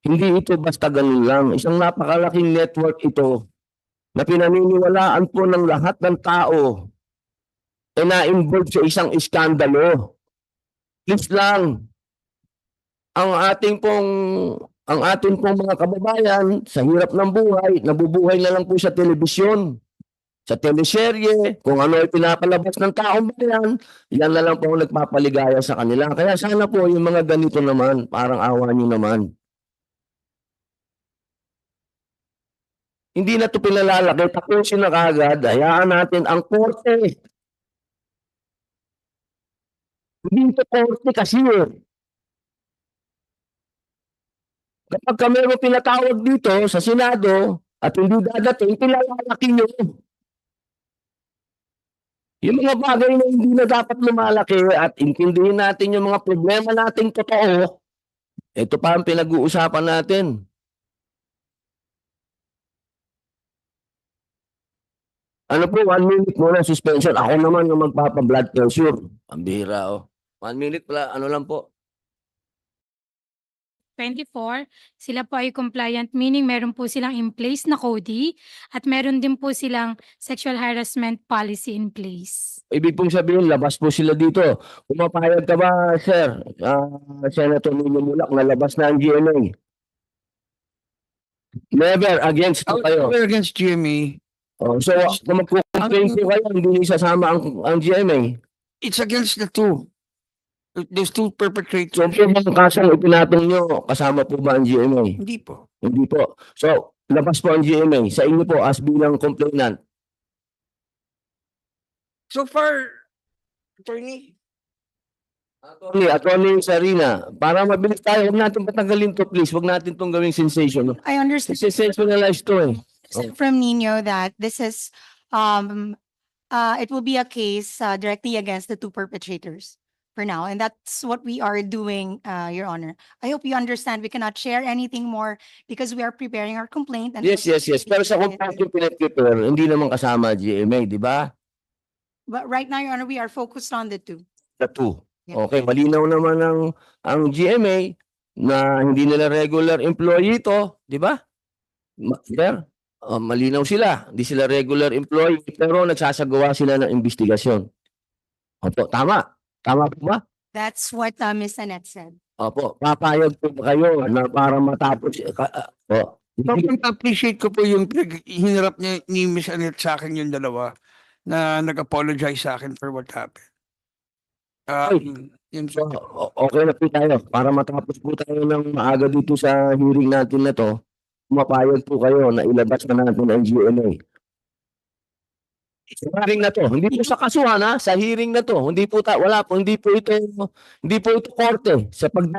Hindi ito basta ganun lang. Isang napakalaking network ito na pinaniniwalaan po ng lahat ng tao na-involve sa isang iskandalo. Please lang, ang ating pong mga kababayan sa hirap ng buhay, nabubuhay na lang po sa telebisyon, sa teleserye, kung ano ay pinapalabas ng taong bayan, yan na lang po ang nagpapaligaya sa kanila. Kaya sana po yung mga ganito naman, parang awa nyo naman. Hindi na ito pinalalaki, tapusin na kagad, hayaan natin ang korte. Hindi ito korte kasi kapag ka meron pinatawag dito sa Senado at hindi dadating, pinalalaki nyo. Yung mga bagay na hindi na dapat lumalaki at intindihin natin yung mga problema nating totoo, ito pa ang pinag-uusapan natin. Ano po, 1 minute muna suspension. Ako naman yung magpapa-blood pressure. Ang bihira, oh. 1 minute pala, ano lang po. 24, sila po ay compliant, meaning meron po silang in place na CODI at meron din po silang sexual harassment policy in place. Ibig pong sabihin, labas po sila dito. Pumapayag ka ba, sir? Senator Nino Mulak, na labas na ang GMA? Never against po kayo. We're against GMA. Oh, so, kung magkukomplain po kayo, hindi niyo isasama ang GMA. It's against the two. Those two perpetrators. So, po bang kasong ipinatong nyo, kasama po ba ang GMA? Hindi po. Hindi po. So, labas po ang GMA. Sa inyo po, as bilang complainant. So far, attorney, Attorney Sarina, para mabilis tayo, huwag natin patanggalin to, please. Huwag natin itong gawing sensation. I understand Sensationalize to eh. from Nino that this is, it will be a case directly against the two perpetrators for now. And that's what we are doing, Your Honor. I hope you understand we cannot share anything more because we are preparing our complaint. And Yes. Pero sa complaint yung pinag-prepare, hindi naman kasama GMA, di ba? But right now, Your Honor, we are focused on the two. The two. Yeah. Okay, malinaw naman ang GMA na hindi nila regular employee ito, di ba? Sir, malinaw sila, hindi sila regular employee pero nagsasagawa sila ng investigasyon. Opo, tama. Tama po ba? That's what Ms. Annette said. Opo, papayag po ba kayo na para matapos appreciate ko po yung hinarap niya ni Miss Annette sa akin yung dalawa na nag-apologize sa akin for what happened. Yun So, okay na po tayo. Para matapos po tayo ng maaga dito sa hearing natin na to, mapayag po kayo na ilabas na natin ang GMA. Sa hearing na to, hindi po sa kasuhan ha, sa hearing na to, hindi po ito korte sa